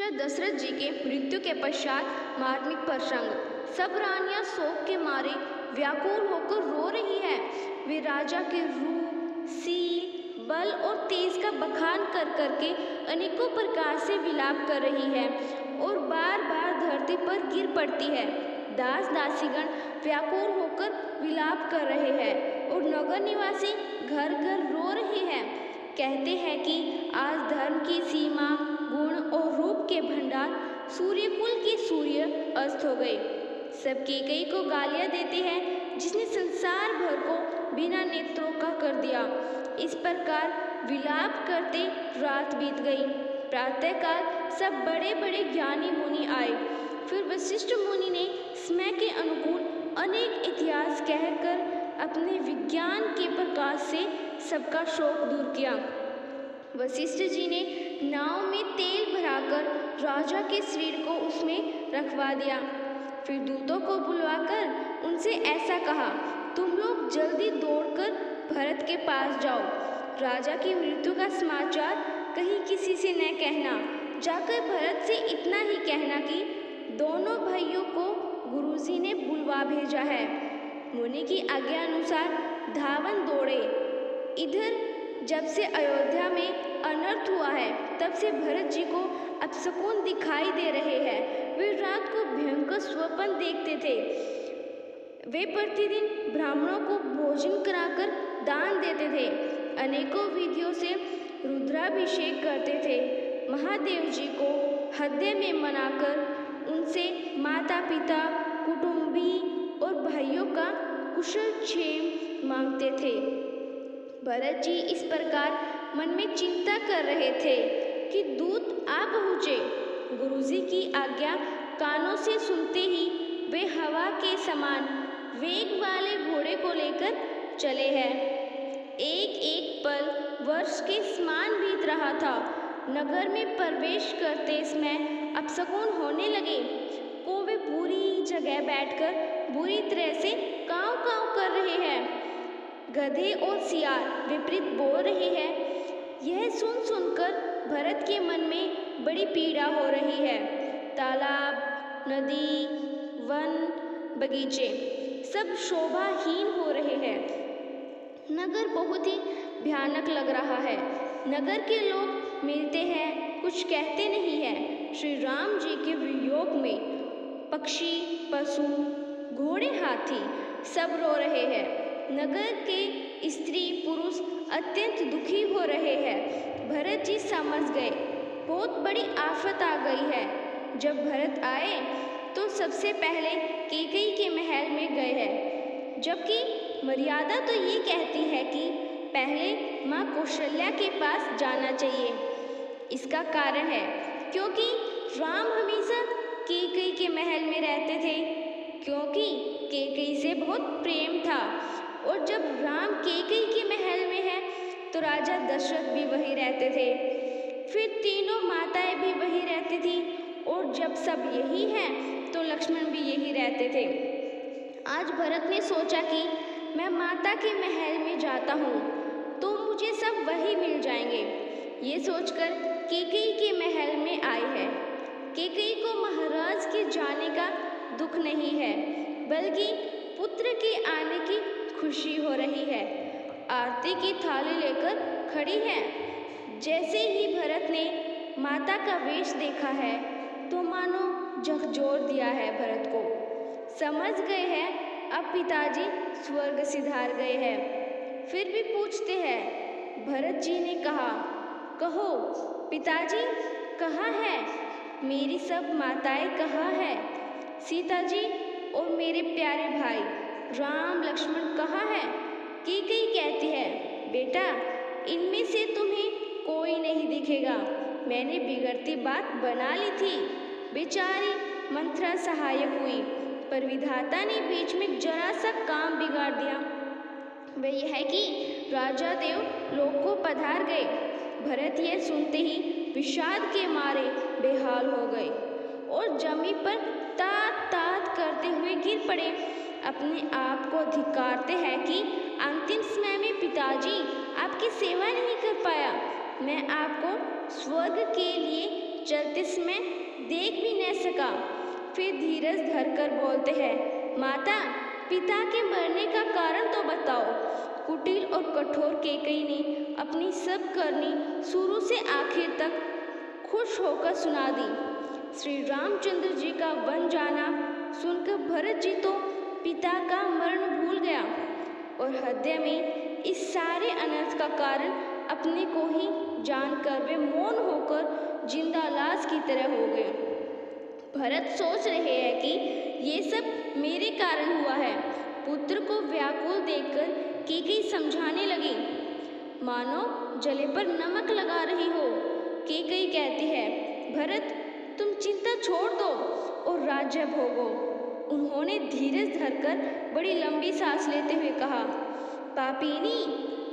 राजा दशरथ जी के मृत्यु के पश्चात मार्मिक प्रसंग। सब रानियां शोक के मारे व्याकुल होकर रो रही है। वे राजा के रूप, सील, बल और तेज का बखान कर करके अनेकों प्रकार से विलाप कर रही है और बार बार धरती पर गिर पड़ती है। दास दासीगण व्याकुल होकर विलाप कर रहे हैं और नगर निवासी घर घर रो रहे हैं। कहते हैं कि आज धर्म की सीमा, गुण और रूप के भंडार सूर्यकुल के सूर्य अस्त हो गए। सब कैकेयी को गालियां देते हैं जिसने संसार भर को बिना नेत्रों का कर दिया। इस प्रकार विलाप करते रात बीत गई। प्रातःकाल सब बड़े बड़े ज्ञानी मुनि आए। फिर वशिष्ठ मुनि ने समय के अनुकूल अनेक इतिहास कहकर अपने विज्ञान के प्रकाश से सबका शोक दूर किया। वशिष्ठ जी ने नाव में तेल भराकर राजा के शरीर को उसमें रखवा दिया। फिर दूतों को बुलवाकर उनसे ऐसा कहा, तुम लोग जल्दी दौड़कर भरत के पास जाओ। राजा की मृत्यु का समाचार कहीं किसी से न कहना। जाकर भरत से इतना ही कहना कि दोनों भाइयों को गुरुजी ने बुलवा भेजा है। मुनि की आज्ञा अनुसार धावन दौड़े। इधर जब से अयोध्या में अनर्थ हुआ है तब से भरत जी को अपशकुन दिखाई दे रहे हैं। वे रात को भयंकर स्वप्न देखते थे। वे प्रतिदिन ब्राह्मणों को भोजन कराकर दान देते थे। अनेकों विधियों से रुद्राभिषेक करते थे। महादेव जी को हृदय में मनाकर उनसे माता पिता, कुटुंबी और भाइयों का कुशल क्षेम मांगते थे। भरत जी इस प्रकार मन में चिंता कर रहे थे कि दूत आ पहुँचे। गुरुजी की आज्ञा कानों से सुनते ही वे हवा के समान वेग वाले घोड़े को लेकर चले हैं। एक एक पल वर्ष के समान बीत रहा था। नगर में प्रवेश करते समय अपशकुन होने लगे। कौवे बुरी जगह बैठकर बुरी तरह से काँव काँव कर रहे हैं। गधे और सियार विपरीत बोल रहे हैं। यह सुन सुनकर भरत के मन में बड़ी पीड़ा हो रही है। तालाब, नदी, वन, बगीचे सब शोभाहीन हो रहे हैं। नगर बहुत ही भयानक लग रहा है। नगर के लोग मिलते हैं, कुछ कहते नहीं हैं। श्री राम जी के वियोग में पक्षी, पशु, घोड़े, हाथी सब रो रहे हैं। नगर के स्त्री पुरुष अत्यंत दुखी हो रहे हैं। भरत जी समझ गए बहुत बड़ी आफत आ गई है। जब भरत आए तो सबसे पहले कैकेयी के महल में गए हैं, जबकि मर्यादा तो ये कहती है कि पहले माँ कौशल्या के पास जाना चाहिए। इसका कारण है क्योंकि राम हमेशा कैकेयी के महल में रहते थे, क्योंकि कैकेयी से बहुत प्रेम था। और जब राम कैकेयी के महल में है तो राजा दशरथ भी वहीं रहते थे। फिर तीनों माताएं भी वहीं रहती थी और जब सब यही हैं तो लक्ष्मण भी यहीं रहते थे। आज भरत ने सोचा कि मैं माता के महल में जाता हूँ तो मुझे सब वहीं मिल जाएंगे। ये सोचकर कैकेयी के महल में आए हैं। कैकेयी को महाराज के जाने का दुख नहीं है, बल्कि पुत्र के आने की खुशी हो रही है। आरती की थाली लेकर खड़ी है। जैसे ही भरत ने माता का वेश देखा है तो मानो झकझोर दिया है। भरत को समझ गए हैं अब पिताजी स्वर्ग सिधार गए हैं। फिर भी पूछते हैं। भरत जी ने कहा, कहो पिताजी कहाँ है? मेरी सब माताएं कहाँ है? सीता जी और मेरे प्यारे भाई राम लक्ष्मण कहाँ है? कैकेयी कहती है, बेटा इनमें से तुम्हें कोई नहीं दिखेगा। मैंने बिगड़ती बात बना ली थी। बेचारी मंथरा सहायक हुई, पर विधाता ने बीच में जरा सा काम बिगाड़ दिया। वह यह है कि राजा देव लोक को पधार गए। भरत यह सुनते ही विषाद के मारे बेहाल हो गए और जमीन पर तात तात करते हुए गिर पड़े। अपने आप को धिक्कारते हैं कि अंतिम समय में पिताजी आपकी सेवा नहीं कर पाया। मैं आपको स्वर्ग के लिए चलते समय देख भी न सका। फिर धीरज धरकर बोलते हैं, माता, पिता के मरने का कारण तो बताओ। कुटिल और कठोर कैकेयी ने अपनी सब करनी शुरू से आखिर तक खुश होकर सुना दी। श्री रामचंद्र जी का वन जाना सुनकर भरत जी तो पिता का मरण भूल गया और हृदय में इस सारे अनर्थ का कारण अपने को ही जानकर वे मौन होकर जिंदा लाश की तरह हो गए। भरत सोच रहे हैं कि ये सब मेरे कारण हुआ है। पुत्र को व्याकुल देखकर कैकेयी समझाने लगी, मानो जले पर नमक लगा रही हो। कैकेयी कहती है, भरत, तुम चिंता छोड़ दो और राज्य भोगो। उन्होंने धीरज धरकर बड़ी लंबी सांस लेते हुए कहा, पापिनी,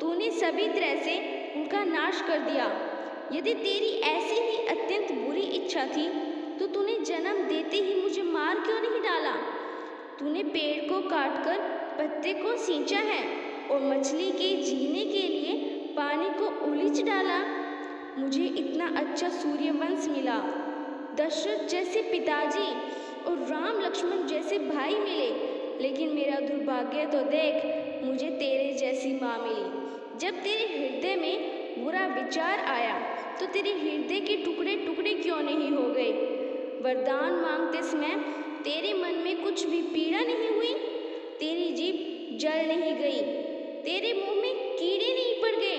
तूने सभी तरह से उनका नाश कर दिया। यदि तेरी ऐसी ही अत्यंत बुरी इच्छा थी तो तूने जन्म देते ही मुझे मार क्यों नहीं डाला? तूने पेड़ को काटकर पत्ते को सींचा है और मछली के जीने के लिए पानी को उलीच डाला। मुझे इतना अच्छा सूर्यवंश मिला, दशरथ जैसे पिताजी और राम लक्ष्मण जैसे भाई मिले, लेकिन मेरा दुर्भाग्य तो देख, मुझे तेरे जैसी माँ मिली। जब तेरे हृदय में बुरा विचार आया तो तेरे हृदय के टुकड़े टुकड़े क्यों नहीं हो गए? वरदान मांगते समय तेरे मन में कुछ भी पीड़ा नहीं हुई? तेरी जीभ जल नहीं गई? तेरे मुंह में कीड़े नहीं पड़ गए?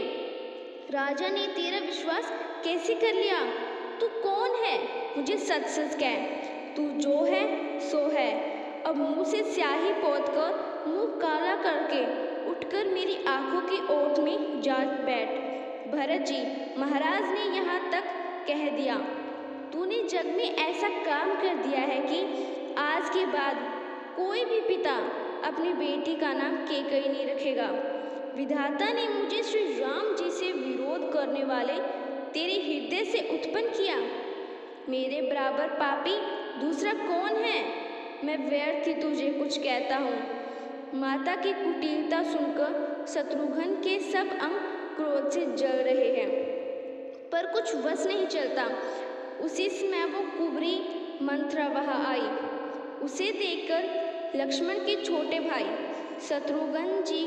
राजा ने तेरा विश्वास कैसे कर लिया? तू कौन है? मुझे सच सच कह, तू जो है सो है। अब मुंह से स्याही पोंछ कर मुंह काला करके उठकर मेरी आंखों की ओट में जा बैठ। भरत जी, महाराज ने यहाँ तक कह दिया। तूने जग में ऐसा काम कर दिया है कि आज के बाद कोई भी पिता अपनी बेटी का नाम कैकेयी नहीं रखेगा। विधाता ने मुझे श्री राम जी से विरोध करने वाले तेरे हृदय से उत्पन्न किया। मेरे बराबर पापी दूसरा कौन है? मैं व्यर्थ ही तुझे कुछ कहता हूँ। माता की कुटिलता सुनकर शत्रुघ्न के सब अंग क्रोध से जल रहे हैं, पर कुछ वश नहीं चलता। उसी समय वो कुबरी मंथरा वहाँ आई। उसे देखकर लक्ष्मण के छोटे भाई शत्रुघ्न जी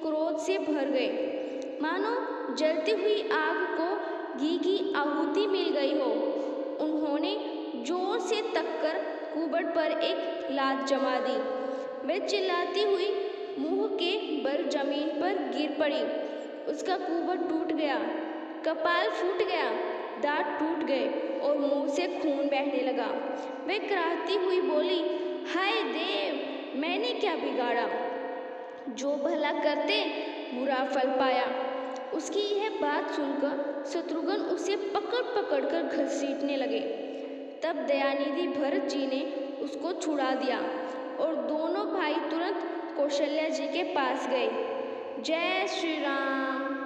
क्रोध से भर गए, मानो जलती हुई आग को घी की आहुति मिल गई हो। उन्होंने जोर से तककर कुबड़ पर एक लात जमा दी। वह चिल्लाती हुई मुंह के बल जमीन पर गिर पड़ी। उसका कुबड़ टूट गया, कपाल फूट गया, दांत टूट गए और मुंह से खून बहने लगा। वह कराहती हुई बोली, हाय देव, मैंने क्या बिगाड़ा? जो भला करते बुरा फल पाया। उसकी यह बात सुनकर शत्रुघ्न उसे पकड़ पकड़ कर घसीटने लगे। तब दयानिधि भरत जी ने उसको छुड़ा दिया और दोनों भाई तुरंत कौशल्या जी के पास गए। जय श्री राम।